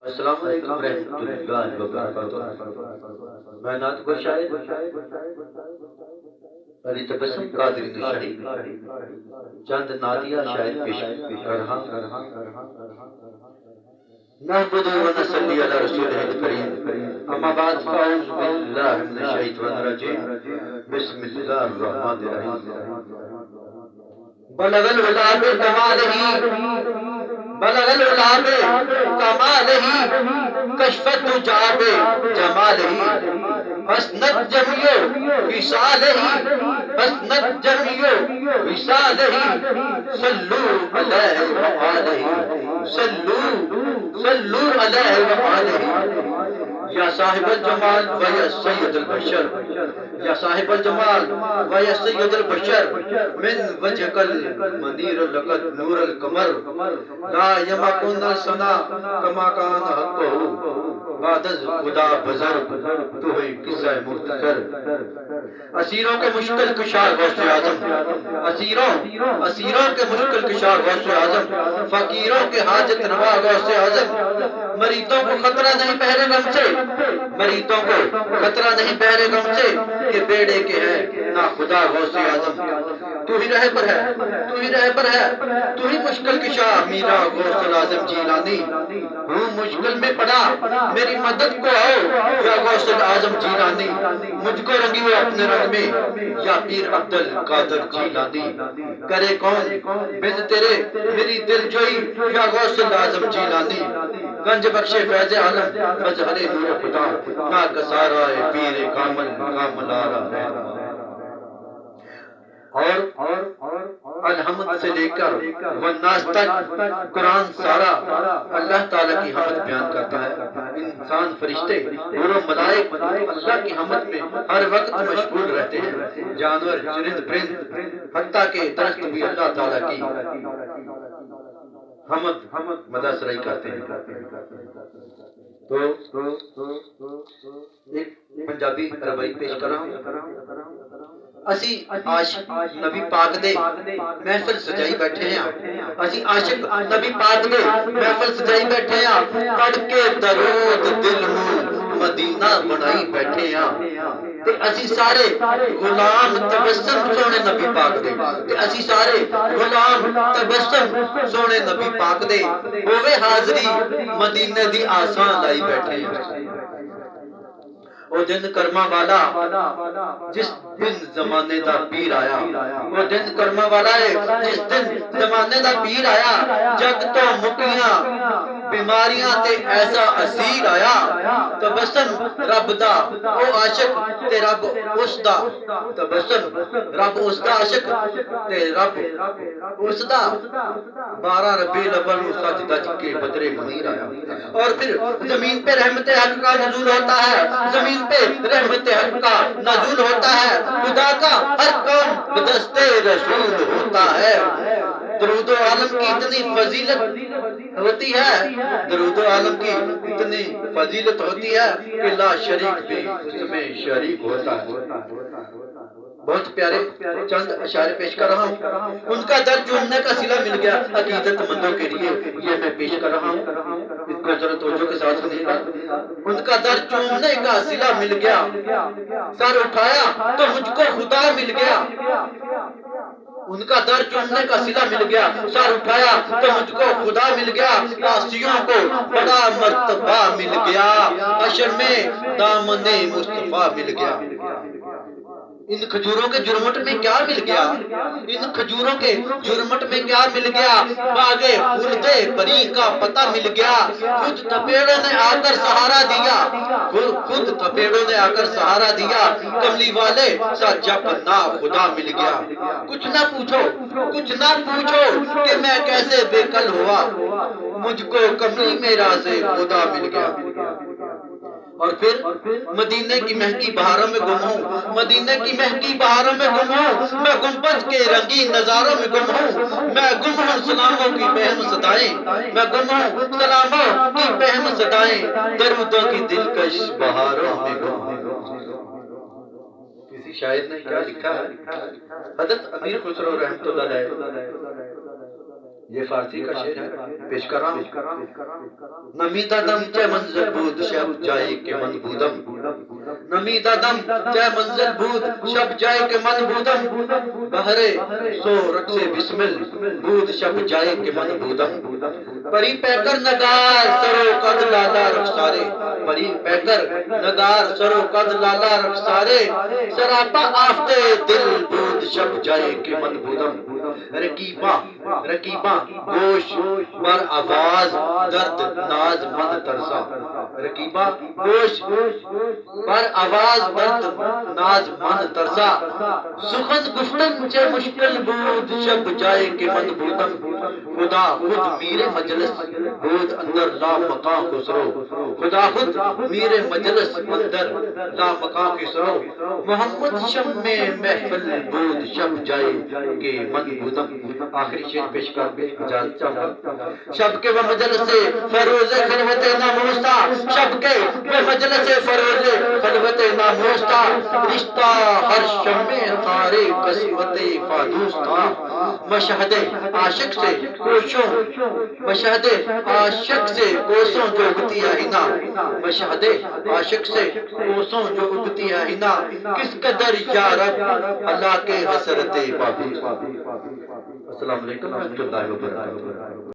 السلام علیکم ورحمۃ اللہ وبرکاتہ۔ میں نعت کو شاعر علی تبسم قادری نشری چند نعتیہ شاعر پیش کر رہا نحمد و نصلی علی رسول الکریم، اما بعد فاعوذ باللہ من الشیطان الرجیم، بسم اللہ الرحمن الرحیم۔ بلغ العلا بکمالہ، بلغ العلا بکمالہ، کشفت دجا بجمالہ، حسنت جمیع وصالہ، حسنت جمیع وصالہ، صلو علیہ وآلہ، صلو علیہ وآلہ۔ یا صاحب الجمال و یا سید البشر، یا صاحب الجمال و یا سید البشر، من وجهک المنیر لقد نور القمر، لا یمکن الثنا کما کان حقہ، بعد از خدا بزر تو ہے قصہ مختصر۔ اسیروں کے مشکل کشا غوث اعظم، اسیروں کے مشکل کشا غوث اعظم، فقیروں کے حاجت روا غوث اعظم۔ مریدوں کو خطرہ نہیں بحر غم سے، مریدوں کو خطرہ نہیں بحر غم سے، کہ بیڑے کے ہے نا خدا غوث اعظم۔ تو ہی رہبر ہے، تو ہی رہبر ہے، تو ہی مشکل کشا میرا غوث اعظم جیلانی۔ ہوں مشکل میں پڑا میری مدد کو آؤ یا غوث اعظم جیلانی، مجھ کو رنگی اپنے رنگ میں یا پیر عبد القادر جیلانی۔ کرے کون بن تیرے میری دل جوئی یا غوث اعظم جیلانی۔ گنج بخش فیض عالم مظہر نور خدا، نا گسارا پیر کامل کاملارا ہے۔ اور الحمد سے لے کر والناس تک قرآن سارا اللہ تعالیٰ کی حمد بیان کرتا ہے۔ انسان فرشتے اور ملائک اللہ کی حمد میں ہر وقت مشغول رہتے ہیں، جانور چرند پرند حتیٰ کہ درخت بھی اللہ تعالیٰ کی حمد مدح سرائی کرتے ہیں۔ تو ایک پنجابی ربائی پیش کر رہا ہوں۔ اسی عاشق نبی پاک دے محفل سجائی بیٹھے ہیں، اسی عاشق نبی پاک دے محفل سجائی بیٹھے ہیں، پڑھ کے درود دل نو مدینہ بنائی بیٹھے ہیں۔ تے اسی سارے غلام تبسم سونے نبی پاک دے، تے اسی سارے غلام تبسم سونے نبی پاک دے، ہووے حاضری مدینے دی آسان لائی بیٹھے ہیں۔ وہ دن کرما والا جس دن زمانے دا پیر آیا، وہ دن کرما والا ہے جس دن زمانے دا پیر آیا، جگ تو مکیاں بیماریاں تے ایسا اسیر آیا۔ تبسم رب دا او عاشق تے رب اس دا، تبسم رب اس دا عاشق تے رب اس دا، 12 ربیع الاول نو سج دج کے بدر منیر آیا۔ اور پھر زمین پہ رحمت حق کا نزول ہوتا ہے، زمین پہ رحمت حق کا نزول ہوتا ہے، خدا کا ہر کام بدستِ رسول ہوتا ہے۔ درود و عالم کی اتنی فضیلت ہوتی ہے، درود و عالم کی اتنی فضیلت ہوتی ہے کہ لا شریک بھی اس میں شریک ہوتا ہے۔ بہت پیارے چند اشعار پیش کر رہا ہوں۔ ان کا در چومنے کا صلہ مل گیا عقیدت مندوں کے لیے، یہ میں پیش کر رہا ہوں، اس کو ذرا توجہ کے ساتھ سنیے گا۔ ان کا در چومنے کا صلہ مل گیا، سر اٹھایا تو مجھ کو خدا مل گیا۔ ان کا در چومنے کا صلہ مل گیا، سر اٹھایا تو مجھ کو خدا مل گیا، آسیوں کو بڑا مرتبہ مل گیا، حشر میں دامن مصطفیٰ مل گیا۔ ان کھجوروں کے جرمٹ میں کیا مل گیا، ان کھجوروں کے جرمٹ میں کیا مل گیا، باغے خلد بری کا پتہ مل گیا۔ خود تپیڑوں نے آ کر سہارا دیا، خود تپیڑوں نے آ کر سہارا دیا، کملی والے سا جب نا خدا مل گیا۔ کچھ نہ پوچھو، کچھ نہ پوچھو کہ میں کیسے بے کل ہوا، مجھ کو کملی میں راز خدا مل گیا۔ اور پھر مدینے کی مہکی بہاروں میں گم ہوں، مدینے کی مہکی بہاروں میں گم ہوں، میں گنبد کے رنگین نظاروں میں گم ہوں، میں گم ہوں سلاموں کی بہم صدائیں، میں گم ہوں سلاموں کی بہم صدائیں، درودوں کی دلکش بہاروں میں گم ہوں۔ کسی شاعر نے کیا لکھا ہے، حضرت امیر خسرو رحمۃ اللہ علیہ یہ فارسی کا شعر ہے، پیش کر رہا ہوں۔ نمی ددم چه منزل بود شب جایی که من بودم، نمی ددم چه منزل بود شب جایی که من بودم، بهر سو رقص بسمل بود شب جایی که من بودم، پری پیکر نگار سرو قد لالا رخسارے، پری پیکر نگار سرو قد لالا رخسارے، سراپا آفتے دل بود شب جایی که من بودم، رکیباں گوش بر آواز درد ناز مند ترسا، رکیباں گوش بر آواز درد ناز مند ترسا، سخن گفتن چه مشکل بود شب جائے کہ من بودم، خدا خود میرے مجلس بود اندر لا مقام خسرو، خدا خود میرے مجلس اندر لا مقام خسرو، محمد شم میں محفل بود شب جائے کہ من بودم۔ آخری شعر پیش کر کے اجازت چاہتا ہوں۔ شب کے وہ مجلس فیروز خلوت ناموستا، شب کے وہ مجلس فیروز خلوت ناموستا، رشتہ ہر شمع خارے قسوت فانوس تھا، مشہد عاشق سے کوشوں، مشہد عاشق سے کوسوں جو اگتی آئینہ، مشہد عاشق سے کوسوں جو اگتی آئینہ، کس قدر یا رب اللہ کے حسرت بابی۔ السلام علیکم ورحمۃ اللہ وبرکاتہ۔